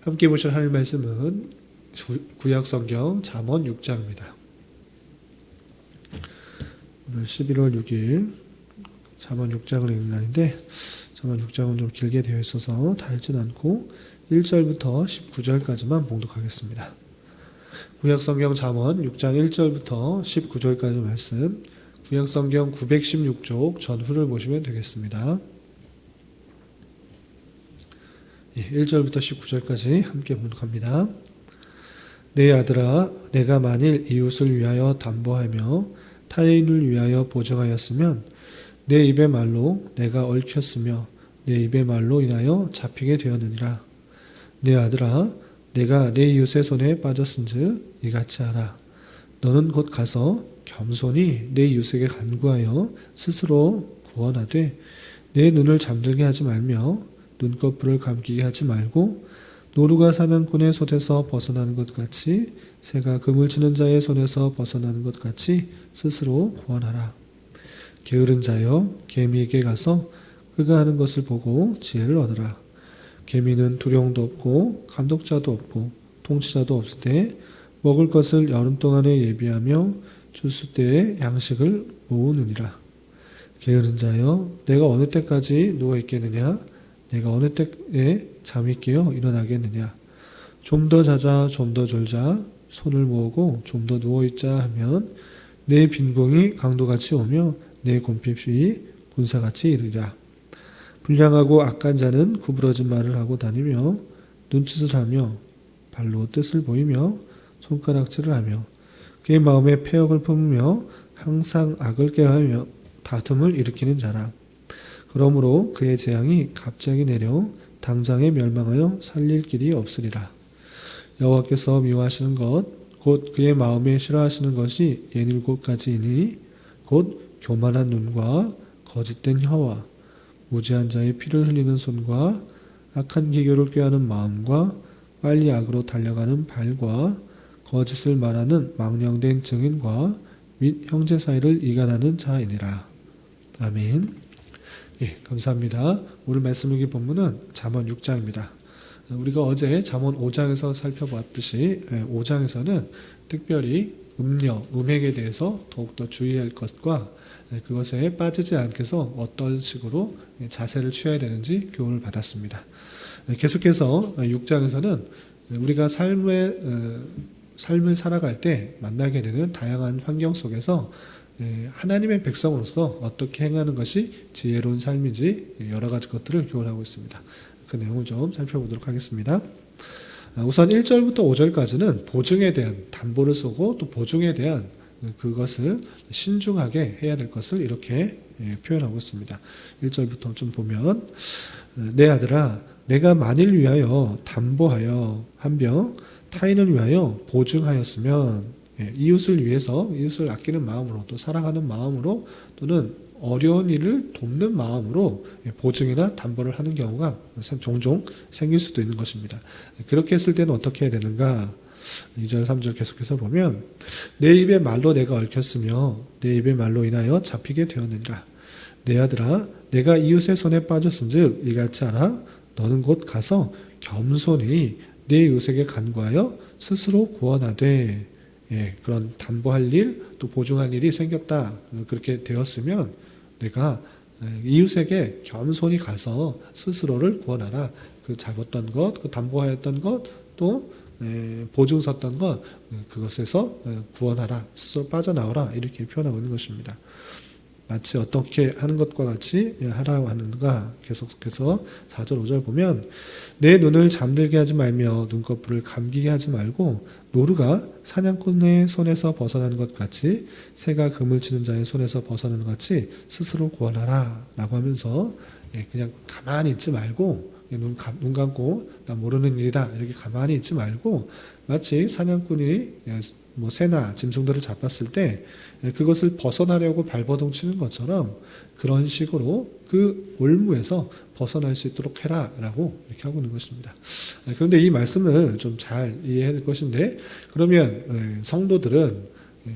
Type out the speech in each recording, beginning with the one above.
함께 보실 하나님 말씀은 구약성경 잠언 6장입니다. 오늘 11월 6일 잠언 6장을 읽는 날인데 잠언 6장은 좀 길게 되어 있어서 다 읽진 않고 1절부터 19절까지만 봉독하겠습니다. 구약성경 잠언 6장 1절부터 19절까지 말씀, 구약성경 916쪽 전후를 보시면 되겠습니다. 1절부터 19절까지 함께 봉독합니다. 내 아들아, 내가 만일 이웃을 위하여 담보하며 타인을 위하여 보증하였으면 내 입의 말로 내가 얽혔으며 내 입의 말로 인하여 잡히게 되었느니라. 내 아들아, 내가 내 이웃의 손에 빠졌은즉 이같이 하라. 너는 곧 가서 겸손히 내 이웃에게 간구하여 스스로 구원하되 내 눈을 잠들게 하지 말며 눈꺼풀을 감기게 하지 말고 노루가 사냥꾼의 손에서 벗어나는 것 같이 새가 그물 치는 자의 손에서 벗어나는 것 같이 스스로 구원하라. 게으른 자여, 개미에게 가서 그가 하는 것을 보고 지혜를 얻으라. 개미는 두령도 없고 감독자도 없고 통치자도 없을 때 먹을 것을 여름 동안에 예비하며 추수 때에 양식을 모으느니라. 게으른 자여, 내가 어느 때까지 누워 있겠느냐? 내가 어느 때에 잠이 깨어 일어나겠느냐? 좀 더 자자, 좀 더 졸자, 손을 모으고 좀 더 누워있자 하면 내 빈공이 강도같이 오며 내 곰핍이 군사같이 이르리라. 불량하고 악한 자는 구부러진 말을 하고 다니며 눈짓을 하며 발로 뜻을 보이며 손가락질을 하며 그의 마음에 패역을 품으며 항상 악을 꾀하며 다툼을 일으키는 자라. 그러므로 그의 재앙이 갑자기 내려 당장에 멸망하여 살릴 길이 없으리라. 여호와께서 미워하시는 것, 곧 그의 마음에 싫어하시는 것이 67가지이니 곧 교만한 눈과 거짓된 혀와 무지한 자의 피를 흘리는 손과 악한 기교를 꾀하는 마음과 빨리 악으로 달려가는 발과 거짓을 말하는 망령된 증인과 및 형제 사이를 이간하는 자이니라. 아멘. 예, 감사합니다. 오늘 말씀 읽기 본문은 잠언 6장입니다. 우리가 어제 잠언 5장에서 살펴봤듯이 5장에서는 특별히 음행에 대해서 더욱더 주의할 것과 그것에 빠지지 않게 해서 어떤 식으로 자세를 취해야 되는지 교훈을 받았습니다. 계속해서 6장에서는 우리가 삶을 살아갈 때 만나게 되는 다양한 환경 속에서 하나님의 백성으로서 어떻게 행하는 것이 지혜로운 삶인지 여러 가지 것들을 교훈하고 있습니다. 그 내용을 좀 살펴보도록 하겠습니다. 우선 1절부터 5절까지는 보증에 대한 담보를 쓰고 또 보증에 대한 그것을 신중하게 해야 될 것을 이렇게 표현하고 있습니다. 1절부터 좀 보면 내 아들아, 내가 만일 위하여 담보하여 한 병 타인을 위하여 보증하였으면 이웃을 위해서, 이웃을 아끼는 마음으로 또 사랑하는 마음으로 또는 어려운 일을 돕는 마음으로 보증이나 담보를 하는 경우가 종종 생길 수도 있는 것입니다. 그렇게 했을 때는 어떻게 해야 되는가? 2절, 3절 계속해서 보면 내 입의 말로 내가 얽혔으며 내 입의 말로 인하여 잡히게 되었느니라. 내 아들아, 내가 이웃의 손에 빠졌은즉 이같이 하라. 너는 곧 가서 겸손히 내 이웃에게 간구하여 스스로 구원하되. 그런 담보할 일, 또 보증할 일이 생겼다. 그렇게 되었으면 내가 이웃에게 겸손히 가서 스스로를 구원하라. 그 잡았던 것, 그 담보하였던 것, 또 보증 섰던 것, 그것에서 구원하라. 스스로 빠져나오라. 이렇게 표현하고 있는 것입니다. 마치 어떻게 하는 것과 같이 하라고 하는가. 계속해서 4절, 5절 보면 내 눈을 잠들게 하지 말며 눈꺼풀을 감기게 하지 말고 노루가 사냥꾼의 손에서 벗어나는 것 같이 새가 그물 치는 자의 손에서 벗어나는 것 같이 스스로 구원하라 라고 하면서 그냥 가만히 있지 말고 눈 감고 나 모르는 일이다 이렇게 가만히 있지 말고 마치 사냥꾼이 새나 짐승들을 잡았을 때 그것을 벗어나려고 발버둥 치는 것처럼 그런 식으로 그 올무에서 벗어날 수 있도록 해라라고 이렇게 하고 있는 것입니다. 그런데 이 말씀을 좀 잘 이해해야 될 것인데 그러면 성도들은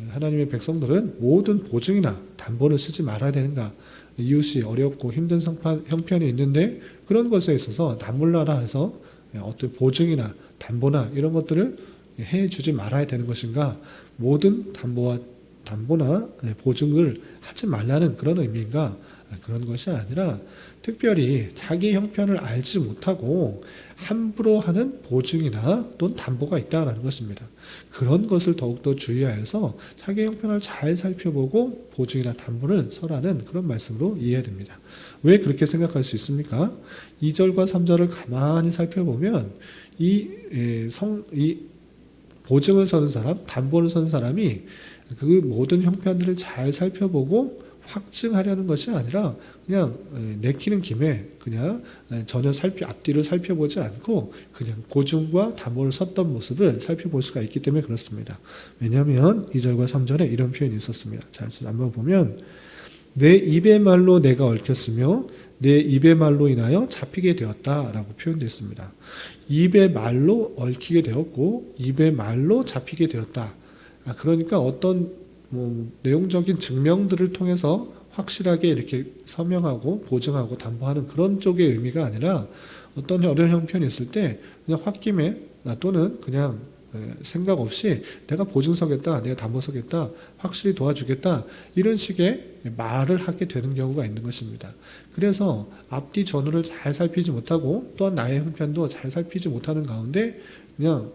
하나님의 백성들은 모든 보증이나 담보를 쓰지 말아야 되는가? 이웃이 어렵고 힘든 형편이 있는데 그런 것에 있어서 나 몰라라 해서 어떤 보증이나 담보나 이런 것들을 해주지 말아야 되는 것인가? 모든 담보나 보증을 하지 말라는 그런 의미인가? 그런 것이 아니라 특별히 자기 형편을 알지 못하고 함부로 하는 보증이나 또는 담보가 있다는 것입니다. 그런 것을 더욱더 주의하여서 자기 형편을 잘 살펴보고 보증이나 담보를 설하는 그런 말씀으로 이해됩니다. 왜 그렇게 생각할 수 있습니까? 2절과 3절을 가만히 살펴보면 이 보증을 서는 사람, 담보를 서는 사람이 그 모든 형편들을 잘 살펴보고 확증하려는 것이 아니라 그냥 내키는 김에 그냥 전혀 앞뒤를 살펴보지 않고 그냥 보증과 담보를 섰던 모습을 살펴볼 수가 있기 때문에 그렇습니다. 왜냐하면 2절과 3절에 이런 표현이 있었습니다. 자, 한번 보면 내 입의 말로 내가 얽혔으며 내 입의 말로 인하여 잡히게 되었다라고 표현되어 있습니다. 입의 말로 얽히게 되었고 입의 말로 잡히게 되었다. 그러니까 어떤 내용적인 증명들을 통해서 확실하게 이렇게 서명하고 보증하고 담보하는 그런 쪽의 의미가 아니라 어떤 어려운 형편이 있을 때 그냥 홧김에 또는 그냥 생각 없이 내가 보증 서겠다, 내가 담보 서겠다, 확실히 도와주겠다 이런 식의 말을 하게 되는 경우가 있는 것입니다. 그래서 앞뒤 전후를 잘 살피지 못하고 또한 나의 형편도 잘 살피지 못하는 가운데 그냥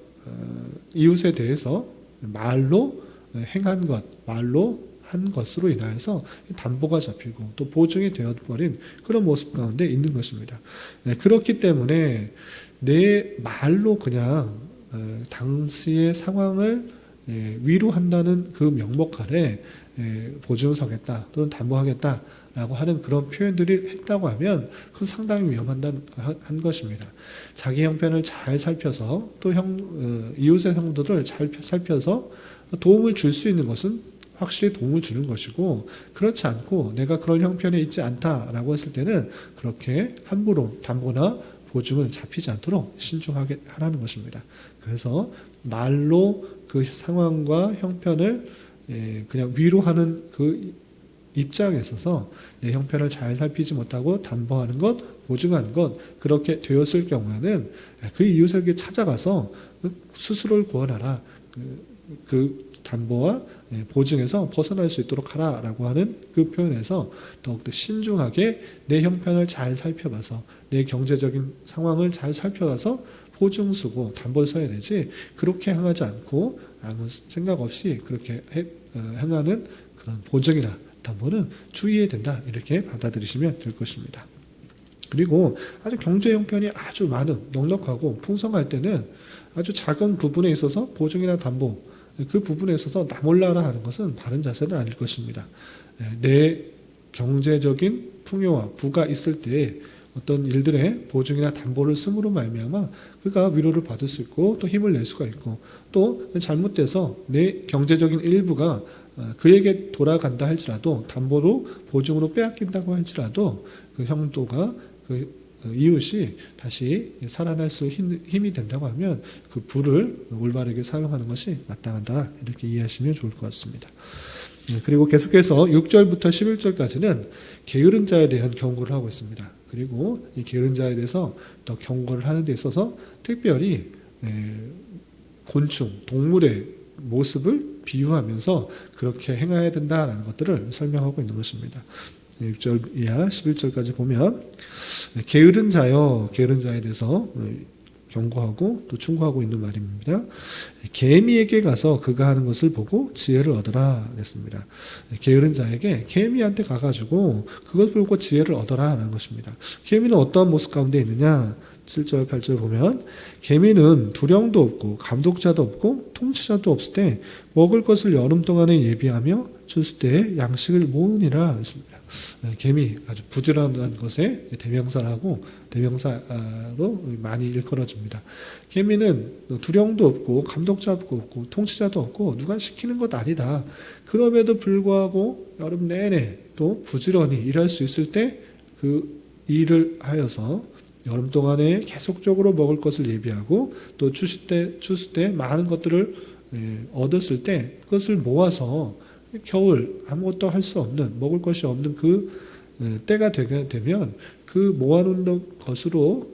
이웃에 대해서 말로 행한 것, 말로 한 것으로 인하여서 담보가 잡히고 또 보증이 되어버린 그런 모습 가운데 있는 것입니다. 그렇기 때문에 내 말로 그냥 당시의 상황을 위로한다는 그 명목 아래 보증을 서겠다 또는 담보하겠다라고 하는 그런 표현들이 했다고 하면 그건 상당히 위험한 것입니다. 자기 형편을 잘 살펴서 또 이웃의 형도를 잘 살펴서 도움을 줄 수 있는 것은 확실히 도움을 주는 것이고 그렇지 않고 내가 그런 형편에 있지 않다라고 했을 때는 그렇게 함부로 담보나 보증을 잡히지 않도록 신중하게 하라는 것입니다. 그래서 말로 그 상황과 형편을 그냥 위로하는 그 입장에 있어서 내 형편을 잘 살피지 못하고 담보하는 것, 보증하는 것 그렇게 되었을 경우에는 그 이웃에게 찾아가서 스스로를 구원하라. 그 담보와 보증에서 벗어날 수 있도록 하라라고 하는 그 표현에서 더욱더 신중하게 내 형편을 잘 살펴봐서 내 경제적인 상황을 잘 살펴봐서 보증 쓰고 담보를 써야 되지 그렇게 행하지 않고 아무 생각 없이 그렇게 행하는 그런 보증이나 담보는 주의해야 된다 이렇게 받아들이시면 될 것입니다. 그리고 아주 경제 형편이 아주 많은 넉넉하고 풍성할 때는 아주 작은 부분에 있어서 보증이나 담보 그 부분에 있어서 나 몰라라 하는 것은 바른 자세는 아닐 것입니다. 내 경제적인 풍요와 부가 있을 때 어떤 일들의 보증이나 담보를 쓰므로 말미암아 그가 위로를 받을 수 있고 또 힘을 낼 수가 있고 또 잘못돼서 내 경제적인 일부가 그에게 돌아간다 할지라도 담보로 보증으로 빼앗긴다고 할지라도 그 형도가 그 이웃이 다시 살아날 수 힘이 된다고 하면 그 부를 올바르게 사용하는 것이 마땅하다 이렇게 이해하시면 좋을 것 같습니다. 그리고 계속해서 6절부터 11절까지는 게으른 자에 대한 경고를 하고 있습니다. 그리고 이 게으른 자에 대해서 더 경고를 하는 데 있어서 특별히 곤충, 동물의 모습을 비유하면서 그렇게 행해야 된다라는 것들을 설명하고 있는 것입니다. 6절 이하 11절까지 보면 게으른 자여 게으른 자에 대해서 경고하고 또 충고하고 있는 말입니다. 개미에게 가서 그가 하는 것을 보고 지혜를 얻어라 그랬습니다. 게으른 자에게 개미한테 가가지고 그것 보고 지혜를 얻어라 하는 것입니다. 개미는 어떠한 모습 가운데 있느냐 7절 8절 보면 개미는 두령도 없고 감독자도 없고 통치자도 없을 때 먹을 것을 여름 동안에 예비하며 줄 때 양식을 모으니라 했습니다. 개미 아주 부지런한 것에 대명사로 많이 일컬어집니다. 개미는 두령도 없고 감독자도 없고 통치자도 없고 누가 시키는 것 아니다. 그럼에도 불구하고 여름 내내 또 부지런히 일할 수 있을 때 그 일을 하여서 여름 동안에 계속적으로 먹을 것을 예비하고 또 추수 때 많은 것들을 얻었을 때 그것을 모아서 겨울 아무것도 할 수 없는 먹을 것이 없는 그 때가 되면 그 모아놓은 것으로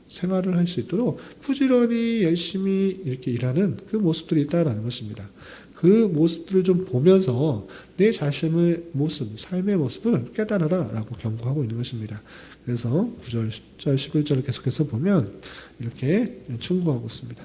생활을 할 수 있도록 부지런히 열심히 이렇게 일하는 그 모습들이 있다라는 것입니다. 그 모습들을 좀 보면서 내 자신의 모습, 삶의 모습을 깨달으라 라고 경고하고 있는 것입니다. 그래서 9절, 10절, 11절을 계속해서 보면 이렇게 충고하고 있습니다.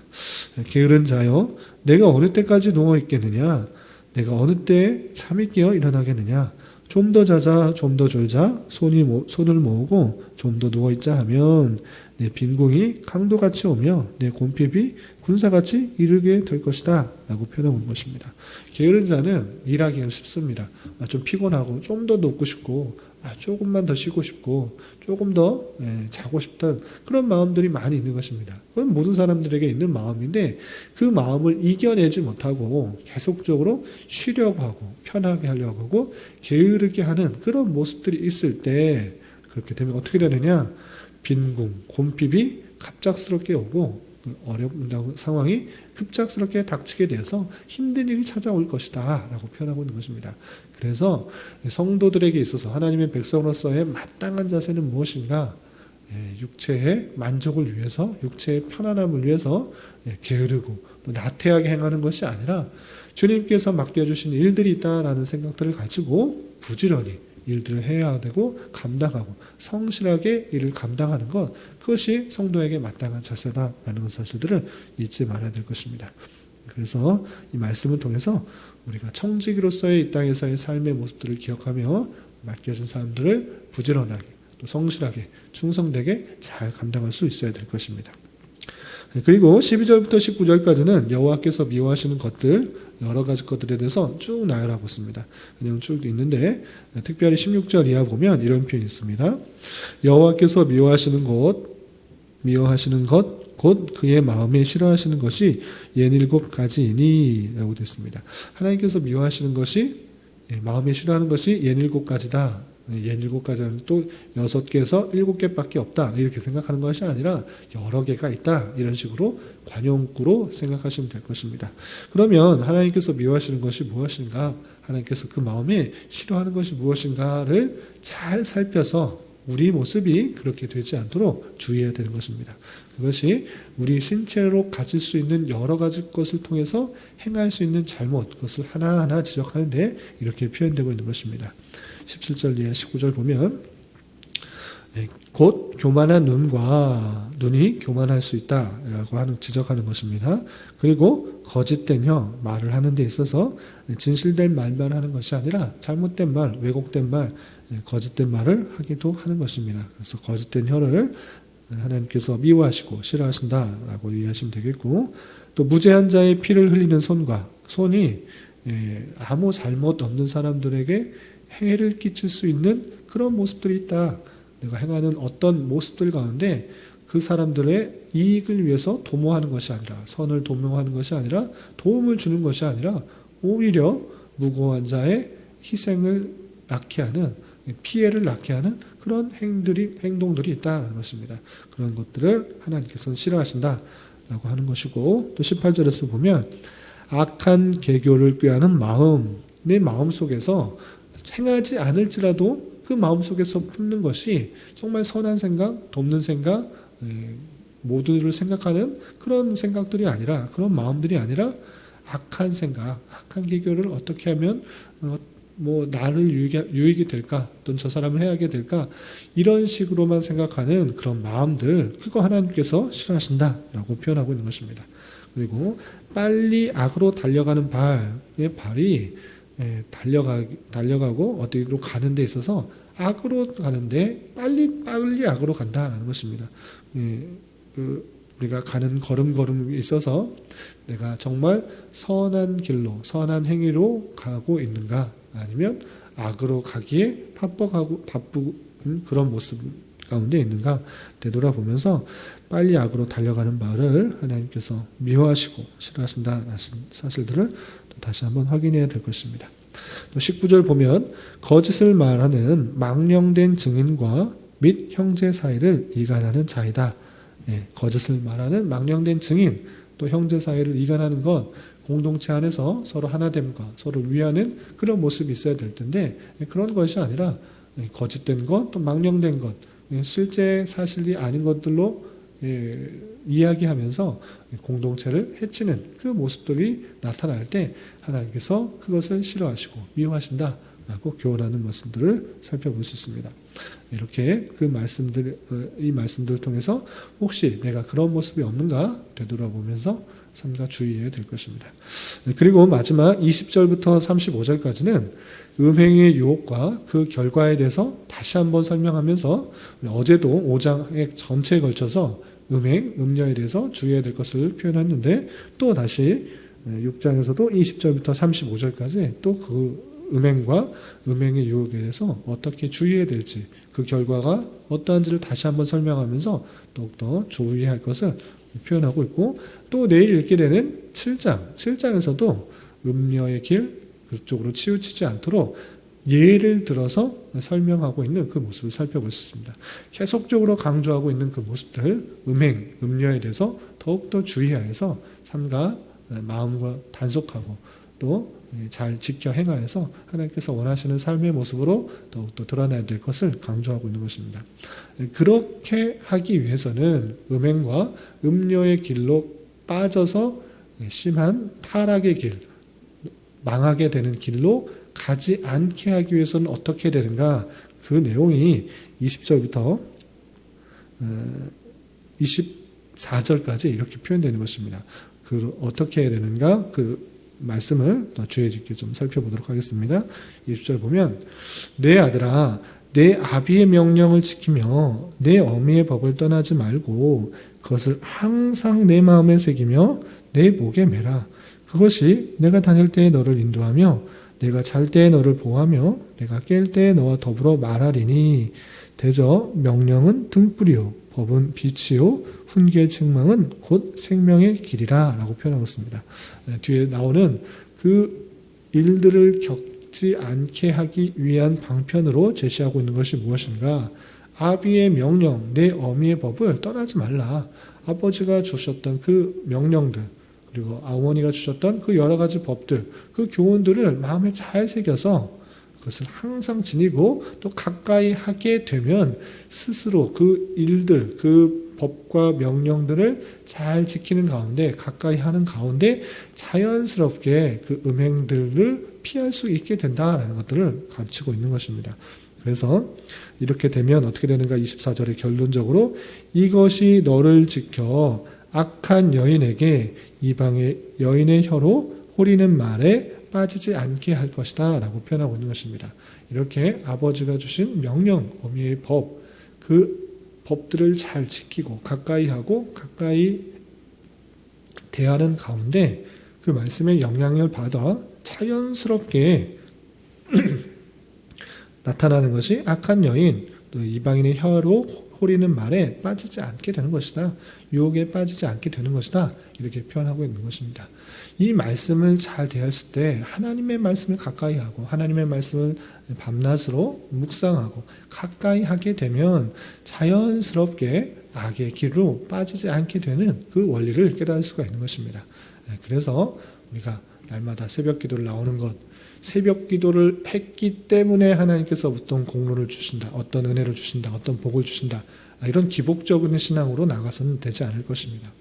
게으른 자여, 내가 어느 때까지 누워있겠느냐? 내가 어느 때 잠이 깨어 일어나겠느냐? 좀 더 자자, 좀 더 졸자, 손을 모으고 좀 더 누워있자 하면 내 빈궁이 강도같이 오며 내 곰핍이 군사같이 이르게 될 것이다 라고 표현한 것입니다. 게으른 자는 일하기가 쉽습니다. 좀 피곤하고 좀 더 눕고 싶고 조금만 더 쉬고 싶고 조금 더 자고 싶던 그런 마음들이 많이 있는 것입니다. 그건 모든 사람들에게 있는 마음인데 그 마음을 이겨내지 못하고 계속적으로 쉬려고 하고 편하게 하려고 하고 게으르게 하는 그런 모습들이 있을 때 그렇게 되면 어떻게 되느냐? 빈궁, 곰핍이 갑작스럽게 오고 어려운 상황이 급작스럽게 닥치게 되어서 힘든 일이 찾아올 것이다 라고 표현하고 있는 것입니다. 그래서 성도들에게 있어서 하나님의 백성으로서의 마땅한 자세는 무엇인가? 육체의 만족을 위해서, 육체의 편안함을 위해서 게으르고 또 나태하게 행하는 것이 아니라 주님께서 맡겨주신 일들이 있다라는 생각들을 가지고 부지런히 일들을 해야 되고 감당하고 성실하게 일을 감당하는 것, 그것이 성도에게 마땅한 자세다라는 사실들을 잊지 말아야 될 것입니다. 그래서 이 말씀을 통해서 우리가 청지기로서의 이 땅에서의 삶의 모습들을 기억하며 맡겨진 사람들을 부지런하게 또 성실하게 충성되게 잘 감당할 수 있어야 될 것입니다. 그리고 12절부터 19절까지는 여호와께서 미워하시는 것들, 여러 가지 것들에 대해서 쭉 나열하고 있습니다. 그냥 쭉 있는데 특별히 16절 이하 보면 이런 표현이 있습니다. 여호와께서 미워하시는 것 곧 그의 마음에 싫어하시는 것이 67가지이니 라고 되어 있습니다. 하나님께서 미워하시는 것이 마음에 싫어하는 것이 67가지다. 67가지는 또 6개에서 7개밖에 없다 이렇게 생각하는 것이 아니라 여러 개가 있다 이런 식으로 관용구로 생각하시면 될 것입니다. 그러면 하나님께서 미워하시는 것이 무엇인가, 하나님께서 그 마음에 싫어하는 것이 무엇인가를 잘 살펴서 우리 모습이 그렇게 되지 않도록 주의해야 되는 것입니다. 그것이 우리 신체로 가질 수 있는 여러 가지 것을 통해서 행할 수 있는 잘못, 그것을 하나하나 지적하는데 이렇게 표현되고 있는 것입니다. 17절 이하 19절 보면 곧 교만한 눈이 교만할 수 있다라고 지적하는 것입니다. 그리고 거짓된 혀, 말을 하는 데 있어서 진실된 말만 하는 것이 아니라 잘못된 말, 왜곡된 말, 거짓된 말을 하기도 하는 것입니다. 그래서 거짓된 혀를 하나님께서 미워하시고 싫어하신다라고 이해하시면 되겠고, 또 무죄한 자의 피를 흘리는 손이 아무 잘못 없는 사람들에게 해를 끼칠 수 있는 그런 모습들이 있다. 내가 행하는 어떤 모습들 가운데 그 사람들의 이익을 위해서 도모하는 것이 아니라, 선을 도모하는 것이 아니라, 도움을 주는 것이 아니라 오히려 무고한 자의 희생을 낳게 하는, 피해를 낳게 하는 그런 행동들이 있다는 것입니다. 그런 것들을 하나님께서는 싫어하신다라고 하는 것이고, 또 18절에서 보면 악한 계교를 꾀하는 마음, 내 마음 속에서 행하지 않을지라도 그 마음 속에서 품는 것이 정말 선한 생각, 돕는 생각, 모두를 생각하는 그런 생각들이 아니라, 그런 마음들이 아니라 악한 생각, 악한 계교를 어떻게 하면 나를 유익이 될까, 또는 저 사람을 해하게 될까, 이런 식으로만 생각하는 그런 마음들, 그거 하나님께서 싫어하신다라고 표현하고 있는 것입니다. 그리고 빨리 악으로 달려가는 발이 달려가고 어디로 가는 데 있어서 악으로 가는데 빨리 악으로 간다라는 것입니다. 우리가 가는 걸음걸음에 있어서 내가 정말 선한 길로, 선한 행위로 가고 있는가, 아니면 악으로 가기에 바쁜 그런 모습 가운데 있는가 되돌아보면서 빨리 악으로 달려가는 말을 하나님께서 미워하시고 싫어하신다는 사실들을 또 다시 한번 확인해야 될 것입니다. 또 19절 보면 거짓을 말하는 망령된 증인과 및 형제 사이를 이간하는 자이다. 거짓을 말하는 망령된 증인, 또 형제 사이를 이간하는 것, 공동체 안에서 서로 하나됨과 서로 위하는 그런 모습이 있어야 될 텐데, 그런 것이 아니라 거짓된 것, 또 망령된 것, 실제 사실이 아닌 것들로 이야기하면서 공동체를 해치는 그 모습들이 나타날 때 하나님께서 그것을 싫어하시고 미워하신다라고 교훈하는 모습들을 살펴볼 수 있습니다. 이렇게 이 말씀들을 통해서 혹시 내가 그런 모습이 없는가 되돌아보면서 삼가 주의해야 될 것입니다. 그리고 마지막 20절부터 35절까지는 음행의 유혹과 그 결과에 대해서 다시 한번 설명하면서 어제도 5장에 전체에 걸쳐서 음행, 음녀에 대해서 주의해야 될 것을 표현했는데 또 다시 6장에서도 20절부터 35절까지 또 그 음행과 음행의 유혹에 대해서 어떻게 주의해야 될지 그 결과가 어떠한지를 다시 한번 설명하면서 더욱더 주의해야 할 것을 표현하고 있고 또 내일 읽게 되는 7장에서도 음녀의 길 그쪽으로 치우치지 않도록 예를 들어서 설명하고 있는 그 모습을 살펴볼 수 있습니다. 계속적으로 강조하고 있는 그 모습들, 음행, 음녀에 대해서 더욱더 주의하여서 삼가 마음과 단속하고 또 잘 지켜 행하여서 하나님께서 원하시는 삶의 모습으로 더욱더 드러나야 될 것을 강조하고 있는 것입니다. 그렇게 하기 위해서는 음행과 음녀의 길로 빠져서 심한 타락의 길, 망하게 되는 길로 가지 않게 하기 위해서는 어떻게 되는가? 그 내용이 20절부터 24절까지 이렇게 표현되는 것입니다. 어떻게 해야 되는가? 그 말씀을 더 주의 깊게 좀 살펴보도록 하겠습니다. 20절 보면 내 아들아 내 아비의 명령을 지키며 내 어미의 법을 떠나지 말고 그것을 항상 내 마음에 새기며 내 목에 매라. 그것이 내가 다닐 때에 너를 인도하며 내가 잘 때에 너를 보호하며 내가 깰 때에 너와 더불어 말하리니 대저 명령은 등불이요 법은 빛이요 훈계의 책망은 곧 생명의 길이라 라고 표현하고 있습니다. 뒤에 나오는 그 일들을 겪지 않게 하기 위한 방편으로 제시하고 있는 것이 무엇인가? 아비의 명령, 내 어미의 법을 떠나지 말라. 아버지가 주셨던 그 명령들 그리고 어머니가 주셨던 그 여러 가지 법들, 그 교훈들을 마음에 잘 새겨서 그것을 항상 지니고 또 가까이 하게 되면 스스로 그 일들, 그 법과 명령들을 잘 지키는 가운데 가까이 하는 가운데 자연스럽게 그 음행들을 피할 수 있게 된다라는 것들을 가르치고 있는 것입니다. 그래서 이렇게 되면 어떻게 되는가 24절에 결론적으로 이것이 너를 지켜 악한 여인에게 이방의 여인의 혀로 호리는 말에 빠지지 않게 할 것이다 라고 표현하고 있는 것입니다. 이렇게 아버지가 주신 명령, 어미의 법, 그 법들을 잘 지키고 가까이 하고 가까이 대하는 가운데 그 말씀의 영향을 받아 자연스럽게 나타나는 것이 악한 여인, 또 이방인의 혀로 호리는 말에 빠지지 않게 되는 것이다. 유혹에 빠지지 않게 되는 것이다. 이렇게 표현하고 있는 것입니다. 이 말씀을 잘 대했을 때 하나님의 말씀을 가까이 하고 하나님의 말씀을 밤낮으로 묵상하고 가까이 하게 되면 자연스럽게 악의 길로 빠지지 않게 되는 그 원리를 깨달을 수가 있는 것입니다. 그래서 우리가 날마다 새벽 기도를 나오는 것, 새벽 기도를 했기 때문에 하나님께서 어떤 공로를 주신다, 어떤 은혜를 주신다, 어떤 복을 주신다, 이런 기복적인 신앙으로 나가서는 되지 않을 것입니다.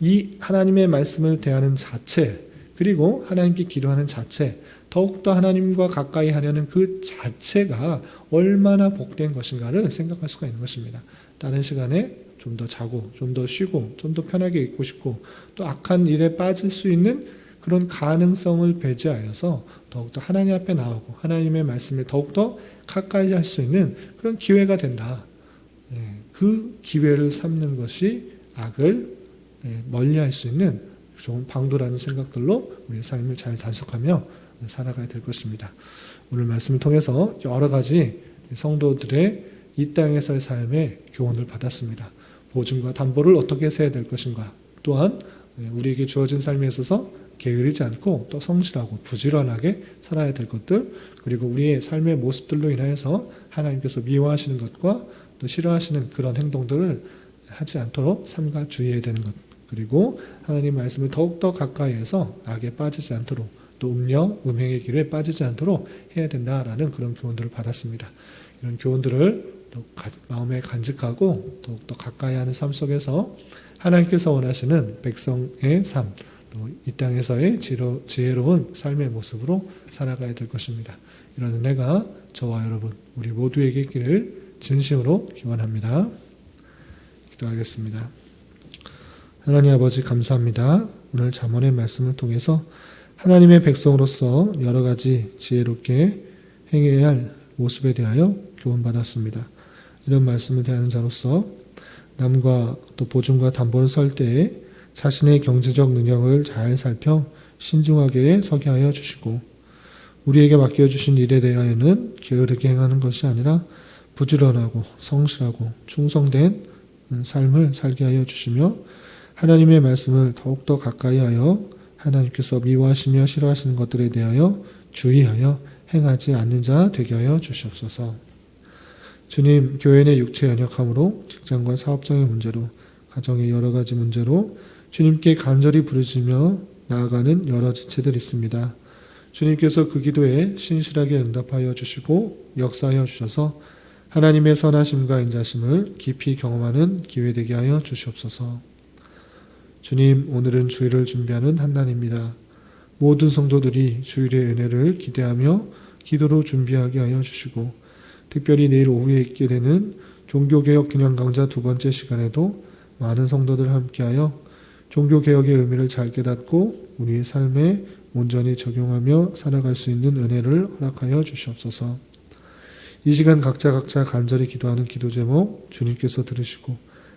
이 하나님의 말씀을 대하는 자체, 그리고 하나님께 기도하는 자체, 더욱더 하나님과 가까이 하려는 그 자체가 얼마나 복된 것인가를 생각할 수가 있는 것입니다. 다른 시간에 좀 더 자고, 좀 더 쉬고, 좀 더 편하게 있고 싶고, 또 악한 일에 빠질 수 있는 그런 가능성을 배제하여서 더욱더 하나님 앞에 나오고 하나님의 말씀에 더욱더 가까이 할 수 있는 그런 기회가 된다. 그 기회를 삼는 것이 악을 멀리할 수 있는 좋은 방도라는 생각들로 우리의 삶을 잘 단속하며 살아가야 될 것입니다. 오늘 말씀을 통해서 여러 가지 성도들의 이 땅에서의 삶의 교훈을 받았습니다. 보증과 담보를 어떻게 세야 될 것인가, 또한 우리에게 주어진 삶에 있어서 게으르지 않고 또 성실하고 부지런하게 살아야 될 것들, 그리고 우리의 삶의 모습들로 인하여서 하나님께서 미워하시는 것과 또 싫어하시는 그런 행동들을 하지 않도록 삼가 주의해야 되는 것, 그리고 하나님 말씀을 더욱더 가까이해서 악에 빠지지 않도록 또 음행의 길에 빠지지 않도록 해야 된다라는 그런 교훈들을 받았습니다. 이런 교훈들을 마음에 간직하고 더욱더 가까이 하는 삶 속에서 하나님께서 원하시는 백성의 삶, 또 이 땅에서의 지혜로운 삶의 모습으로 살아가야 될 것입니다. 이런 은혜가 저와 여러분, 우리 모두에게 있기를 진심으로 기원합니다. 기도하겠습니다. 하나님 아버지 감사합니다. 오늘 잠언의 말씀을 통해서 하나님의 백성으로서 여러 가지 지혜롭게 행해야 할 모습에 대하여 교훈받았습니다. 이런 말씀을 대하는 자로서 남과 또 보증과 담보를 설 때에 자신의 경제적 능력을 잘 살펴 신중하게 서게 하여 주시고, 우리에게 맡겨주신 일에 대하여는 게으르게 행하는 것이 아니라 부지런하고 성실하고 충성된 삶을 살게 하여 주시며, 하나님의 말씀을 더욱더 가까이 하여 하나님께서 미워하시며 싫어하시는 것들에 대하여 주의하여 행하지 않는 자 되게 하여 주시옵소서. 주님, 교회 내 육체 연약함으로 직장과 사업장의 문제로, 가정의 여러 가지 문제로 주님께 간절히 부르짖으며 나아가는 여러 지체들이 있습니다. 주님께서 그 기도에 신실하게 응답하여 주시고 역사하여 주셔서 하나님의 선하심과 인자심을 깊이 경험하는 기회 되게 하여 주시옵소서. 주님, 오늘은 주일을 준비하는 한 날입니다. 모든 성도들이 주일의 은혜를 기대하며 기도로 준비하게 하여 주시고, 특별히 내일 오후에 있게 되는 종교개혁 균형 강좌 2번째 시간에도 많은 성도들 함께하여 종교개혁의 의미를 잘 깨닫고 우리의 삶에 온전히 적용하며 살아갈 수 있는 은혜를 허락하여 주시옵소서. 이 시간 각자 간절히 기도하는 기도 제목 주님께서 들으시고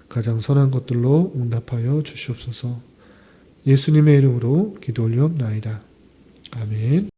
가장 선한 것들로 응답하여 주시옵소서. 예수님의 이름으로 기도 올리옵나이다. 아멘.